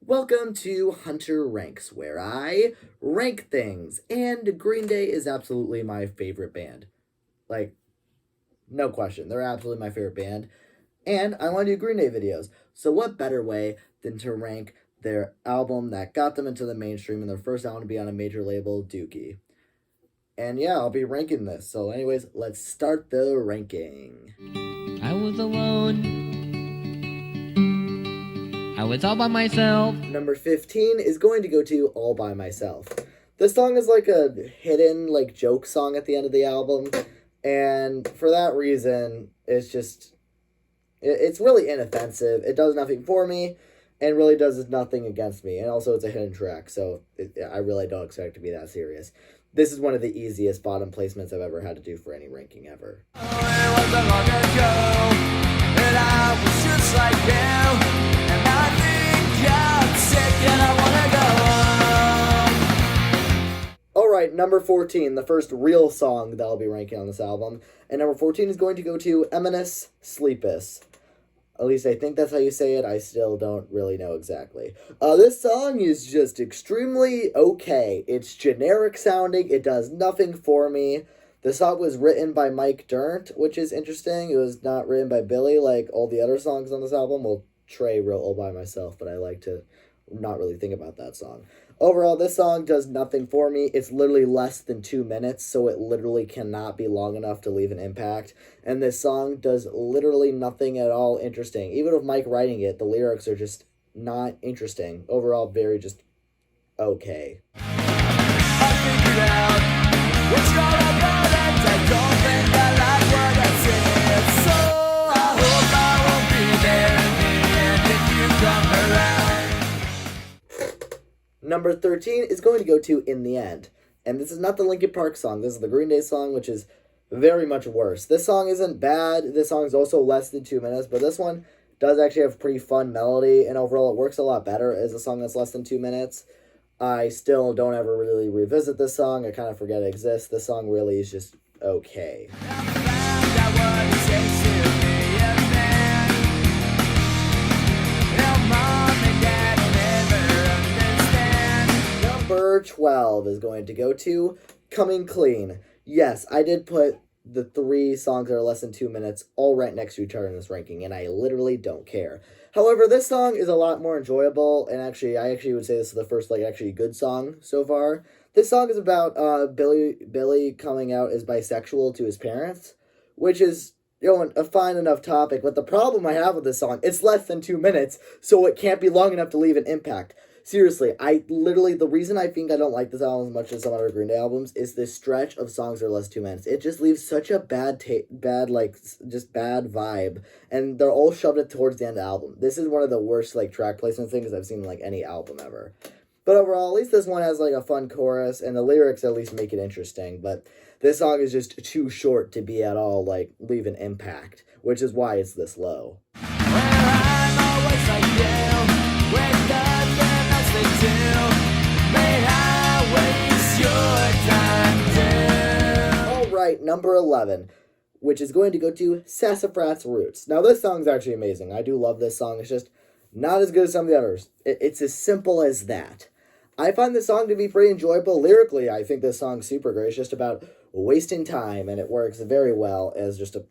Welcome to Hunter Ranks, where I rank things. And Green Day is absolutely my favorite band. Like, no question. They're absolutely my favorite band. And I want to do Green Day videos. So, what better way than to rank their album that got them into the mainstream and their first album to be on a major label, Dookie? And yeah, I'll be ranking this. So, anyways, let's start the ranking. I was alone. I was all by myself. Number 15 is going to go to All By Myself. This song is like a hidden, joke song at the end of the album. And for that reason, it's really inoffensive. It does nothing for me and really does nothing against me. And also, it's a hidden track, so I really don't expect it to be that serious. This is one of the easiest bottom placements I've ever had to do for any ranking ever. Oh, it wasn't long ago that I was just like you, and I think I'm sick and I wanna go home. Alright, number 14, the first real song that I'll be ranking on this album. And number 14 is going to go to Eminus Sleepus. At least I think that's how you say it. I still don't really know exactly. This song is just extremely okay. It's generic sounding. It does nothing for me. The song was written by Mike Dirnt, which is interesting. It was not written by Billy like all the other songs on this album. Well, Trey wrote All By Myself, but I like to not really think about that song. Overall, this song does nothing for me. It's literally less than 2 minutes, so it literally cannot be long enough to leave an impact. And this song does literally nothing at all interesting. Even with Mike writing it, the lyrics are just not interesting. Overall, very just okay. I figured out what's all about it. I don't think I like what I said, so I hope I won't be there in the end if you come around. Number 13 is going to go to In the End. And this is not the Linkin Park song. This is the Green Day song, which is very much worse. This song isn't bad. This song is also less than 2 minutes, but this one does actually have a pretty fun melody, and overall it works a lot better as a song that's less than 2 minutes. I still don't ever really revisit this song. I kind of forget it exists. This song really is just okay. Number 12 is going to go to Coming Clean. Yes, I did put the 3 songs that are less than 2 minutes all right next to each other in this ranking, and I literally don't care. However, this song is a lot more enjoyable, and I actually would say this is the first, actually good song so far. This song is about Billy coming out as bisexual to his parents, which is, a fine enough topic, but the problem I have with this song, it's less than 2 minutes, so it can't be long enough to leave an impact. Seriously, the reason I think I don't like this album as much as some other Green Day albums is this stretch of songs that are less 2 minutes. It just leaves such a bad vibe, and they're all shoved it towards the end of the album. This is one of the worst, track placement things I've seen in, any album ever. But overall, at least this one has, a fun chorus, and the lyrics at least make it interesting, but this song is just too short to be at all, leave an impact, which is why it's this low. I'm always like you, with nothing else to do. May I waste your time too? Alright, number 11, which is going to go to Sassafras Roots. Now, this song's actually amazing. I do love this song. It's just not as good as some of the others. It's as simple as that. I find this song to be pretty enjoyable lyrically. I think this song's super great. It's just about wasting time, and it works very well as just a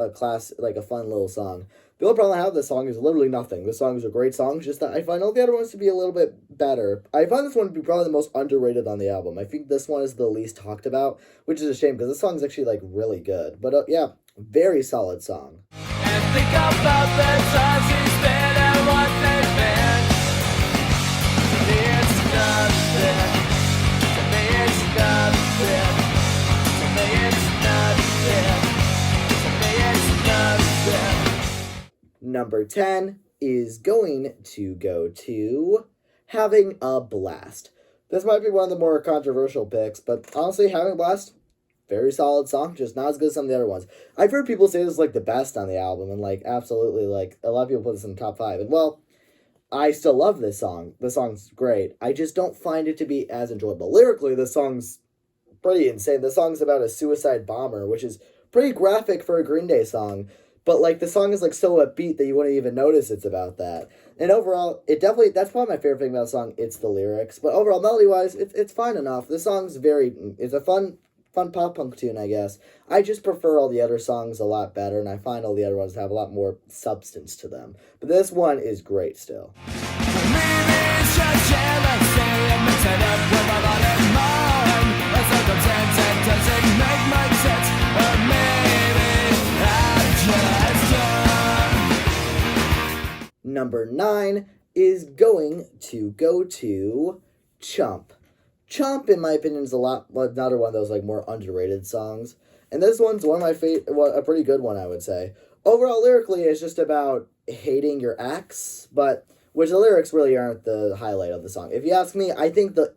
class, a fun little song. The only problem I have with this song is literally nothing. This song is a great song, just that I find all the other ones to be a little bit better. I find this one to be probably the most underrated on the album. I think this one is the least talked about, which is a shame, because this song's actually, really good. But, yeah, very solid song. And think about the times you spent and what they meant. To me it's nothing. To me it's nothing. To me it's nothing. To me it's nothing. Number 10 is going to go to Having a Blast. This might be one of the more controversial picks, but honestly, Having a Blast, very solid song, just not as good as some of the other ones. I've heard people say this is, the best on the album, and, absolutely, a lot of people put this in the top 5. And, well, I still love this song. The song's great. I just don't find it to be as enjoyable. Lyrically, the song's pretty insane. The song's about a suicide bomber, which is pretty graphic for a Green Day song. but like the song is like so upbeat that you wouldn't even notice it's about that. And overall, that's probably my favorite thing about the song. It's the lyrics, but overall, melody wise, it's fine enough. The song's it's a fun pop punk tune, I guess. I just prefer all the other songs a lot better, and I find all the other ones have a lot more substance to them. But this one is great still. Number 9 is going to go to Chump. Chump, in my opinion, is another one of those like more underrated songs. And this one's one of my a pretty good one, I would say. Overall, lyrically, it's just about hating your ex, which the lyrics really aren't the highlight of the song. If you ask me, I think the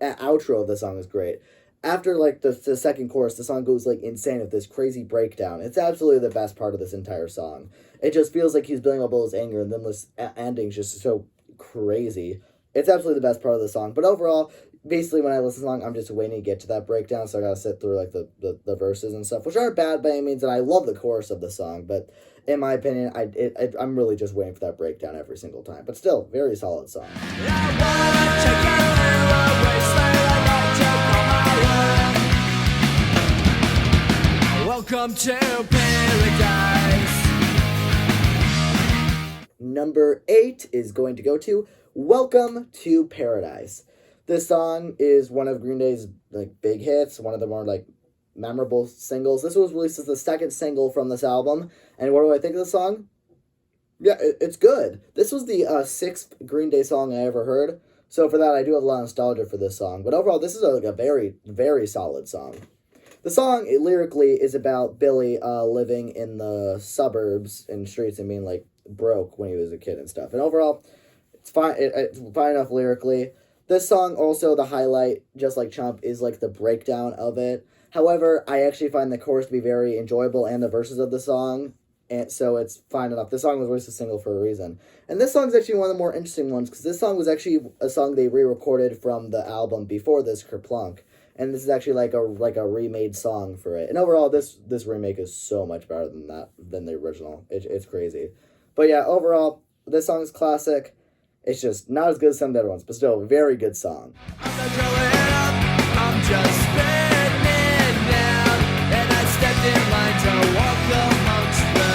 outro of the song is great. After like the second chorus, the song goes like insane with this crazy breakdown. It's absolutely the best part of this entire song. It just feels like he's building up all his anger, and then this ending's just so crazy. It's absolutely the best part of the song. But overall, basically when I listen to the song, I'm just waiting to get to that breakdown, so I gotta sit through like the verses and stuff, which aren't bad by any means, and I love the chorus of the song, but in my opinion, I'm really just waiting for that breakdown every single time. But still, very solid song. Welcome to paradise. Number 8 is going to go to Welcome to Paradise. This song is one of Green Day's like big hits, one of the more like memorable singles. This was released as the second single from this album. And what do I think of the song? Yeah, it's good. This was the 6th Green Day song I ever heard. So for that, I do have a lot of nostalgia for this song. But overall, this is a very, very solid song. The song, lyrically, is about Billy living in the suburbs and streets and being, like, broke when he was a kid and stuff. And overall, it's fine. It's fine enough lyrically. This song, also, the highlight, just like Chump, is, like, the breakdown of it. However, I actually find the chorus to be very enjoyable and the verses of the song, and so it's fine enough. This song was released as a single for a reason. And this song is actually one of the more interesting ones, because this song was actually a song they re-recorded from the album before this, Kerplunk. And this is actually like a remade song for it. And overall, this remake is so much better than the original. It's crazy. But yeah, overall, this song is classic. It's just not as good as some of the other ones, but still a very good song. I'm not growing up, I'm just spinning down, and I stepped in line to walk amongst the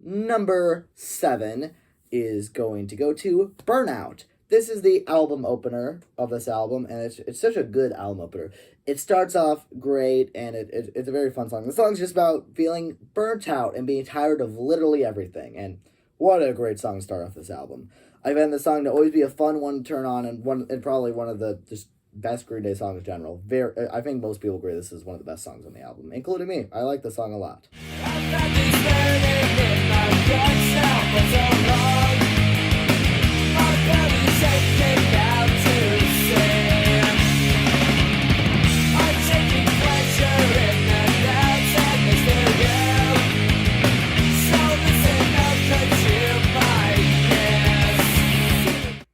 dead. Number 7 is going to go to Burnout. This is the album opener of this album, and it's such a good album opener. It starts off great, and it's a very fun song. The song's just about feeling burnt out and being tired of literally everything, and what a great song to start off this album. I find the song to always be a fun one to turn on, and probably one of the just best Green Day songs in general. I think most people agree this is one of the best songs on the album, including me. I like the song a lot.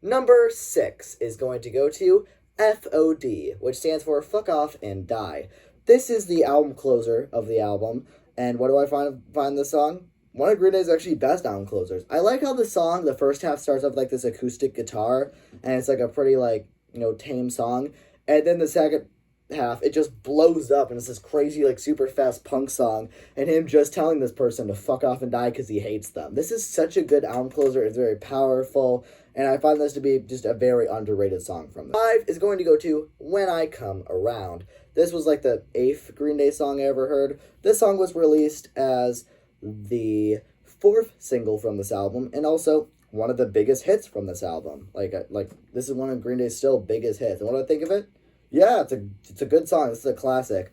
Number 6 is going to go to FOD, which stands for Fuck Off and Die. This is the album closer of the album, and what do I find this song? One of Green Day's actually best album closers. I like how the song, the first half starts off like this acoustic guitar, and it's like a pretty like, tame song, and then the second half, it just blows up, and it's this crazy, like, super fast punk song, and him just telling this person to fuck off and die because he hates them. This is such a good album closer. It's very powerful, and I find this to be just a very underrated song from them. 5 is going to go to When I Come Around. This was, like, the 8th Green Day song I ever heard. This song was released as the 4th single from this album, and also one of the biggest hits from this album. Like this is one of Green Day's still biggest hits. And what do I think of it? Yeah, it's a good song. This is a classic.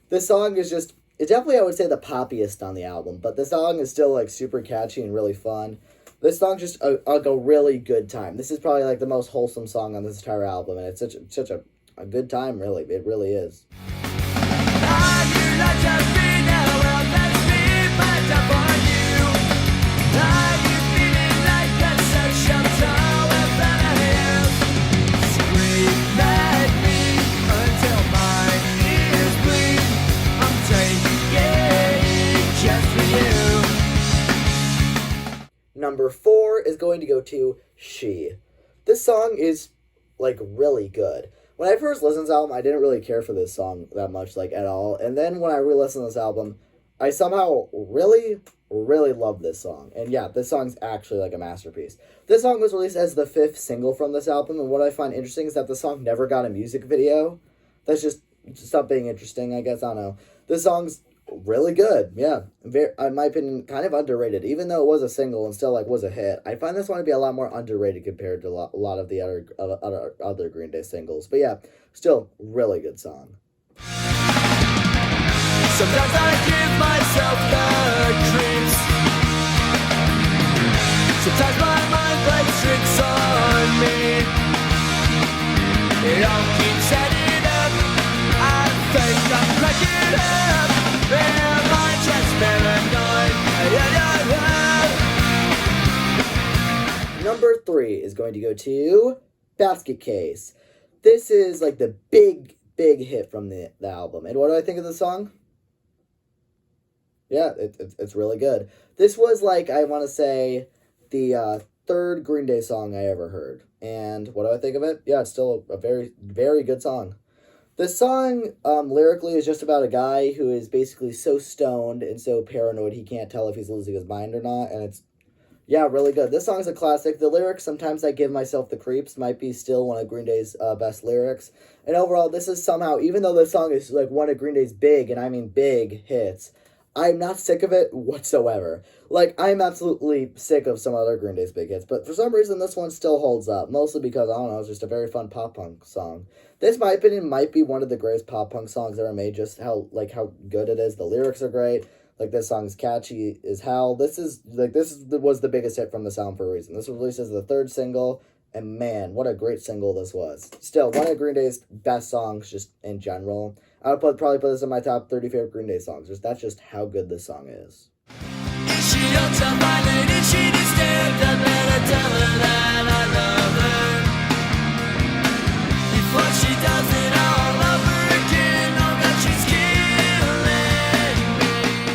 This song is just, it's definitely, I would say, the poppiest on the album, but the song is still, like, super catchy and really fun. This song's just a really good time. This is probably, like, the most wholesome song on this entire album, and it's such a good time, really. It really is. Scream at me until my ears bleed. number 4 is going to go to She. This song is, like, really good. When I first listened to this album, I didn't really care for this song that much, like, at all. And then when I re-listened to this album, I somehow really, really love this song. And yeah, this song's actually, like, a masterpiece. This song was released as the 5th single from this album, and what I find interesting is that the song never got a music video. That's just something interesting, I guess. I don't know. This song's really good, yeah. Very, in my opinion, kind of underrated. Even though it was a single and still, like, was a hit, I find this one to be a lot more underrated compared to a lot of the other Green Day singles. But yeah, still, really good song. Sometimes I give myself the creeps. Sometimes my mind plays tricks on me. It all keeps adding up. I think I'm cracking up. Am I just paranoid? Number 3 is going to go to Basket Case. This is like the big hit from the album. And what do I think of the song? Yeah, it's really good. This was, like, I want to say, the 3rd Green Day song I ever heard. And what do I think of it? Yeah, it's still a very, very good song. This song, lyrically, is just about a guy who is basically so stoned and so paranoid he can't tell if he's losing his mind or not. And it's, yeah, really good. This song's a classic. The lyrics, Sometimes I Give Myself the Creeps, might be still one of Green Day's best lyrics. And overall, this is somehow, even though this song is, like, one of Green Day's big, and I mean big, hits, I'm not sick of it whatsoever. Like, I'm absolutely sick of some other Green Day's big hits, but for some reason this one still holds up, mostly because, I don't know, it's just a very fun pop-punk song. This, in my opinion, might be one of the greatest pop-punk songs ever made, just how good it is. The lyrics are great. Like, this song's catchy as hell. This was the biggest hit from this album for a reason. This was released as the 3rd single, and man, what a great single this was. Still, one of Green Day's best songs, just in general. I would probably put this in my top 30 favorite Green Day songs. That's just how good this song is. If she don't tell my lady she disturbed, I better tell her that I love her. Before she does it all over again, know that she's killing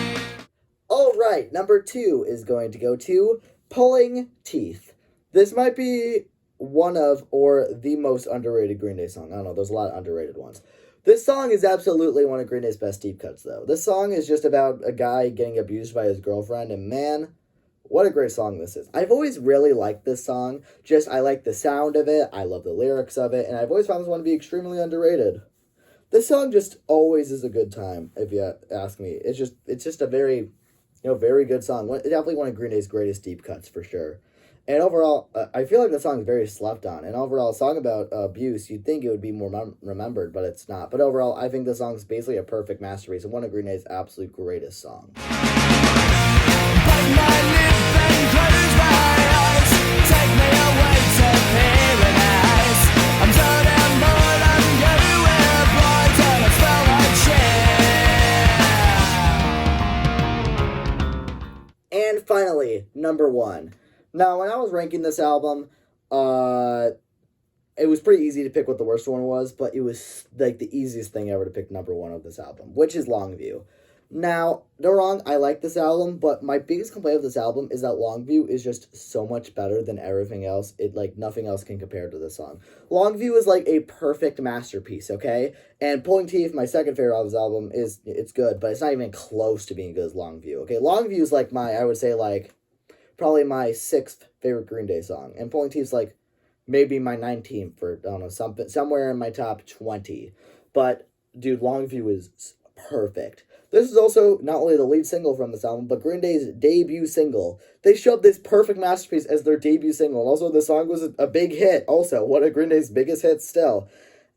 me. Alright, number 2 is going to go to Pulling Teeth. This might be one of, or the most underrated Green Day song. I don't know, there's a lot of underrated ones. This song is absolutely one of Green Day's best deep cuts, though. This song is just about a guy getting abused by his girlfriend, and man, what a great song this is. I've always really liked this song. I like the sound of it, I love the lyrics of it, and I've always found this one to be extremely underrated. This song just always is a good time, if you ask me. It's just a very, very good song. Definitely one of Green Day's greatest deep cuts, for sure. And overall, I feel like the song is very slept on. And overall, a song about abuse, you'd think it would be more remembered, but it's not. But overall, I think the song is basically a perfect masterpiece and one of Green Day's absolute greatest songs. Bite my lip and close my eyes. Take me away to paradise. I'm done and bored, I'm everywhere blind, and I smell like shit. And finally, number 1. Now, when I was ranking this album, it was pretty easy to pick what the worst one was, but it was, like, the easiest thing ever to pick number 1 of this album, which is Longview. Now, don't wrong, I like this album, but my biggest complaint with this album is that Longview is just so much better than everything else. Nothing else can compare to this song. Longview is, like, a perfect masterpiece, okay? And Pulling Teeth, my second favorite of this album, it's good, but it's not even close to being good as Longview, okay? Longview is, like, I would say, like, probably my 6th favorite Green Day song. And Pulling Teeth's, like, maybe my 19th or, I don't know, somewhere in my top 20. But, dude, Longview is perfect. This is also not only the lead single from this album, but Green Day's debut single. They shoved this perfect masterpiece as their debut single. And also, the song was a big hit, also. One of Green Day's biggest hits still.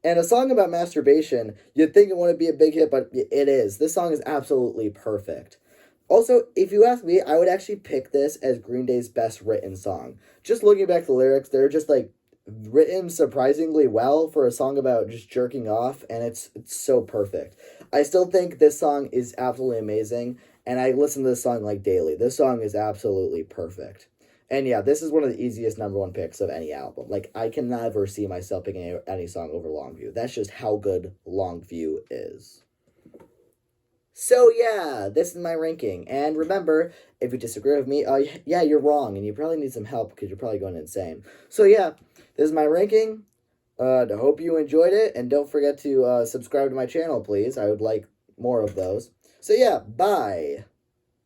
And a song about masturbation, you'd think it wouldn't be a big hit, but it is. This song is absolutely perfect. Also, if you ask me, I would actually pick this as Green Day's best written song. Just looking back at the lyrics, they're just, like, written surprisingly well for a song about just jerking off, and it's so perfect. I still think this song is absolutely amazing, and I listen to this song, like, daily. This song is absolutely perfect. And yeah, this is one of the easiest number 1 picks of any album. Like, I can never see myself picking any song over Longview. That's just how good Longview is. So yeah, this is my ranking. And remember, if you disagree with me, yeah, you're wrong, and you probably need some help because you're probably going insane. So yeah, this is my ranking. I hope you enjoyed it, and don't forget to subscribe to my channel, please. I would like more of those. So yeah, bye.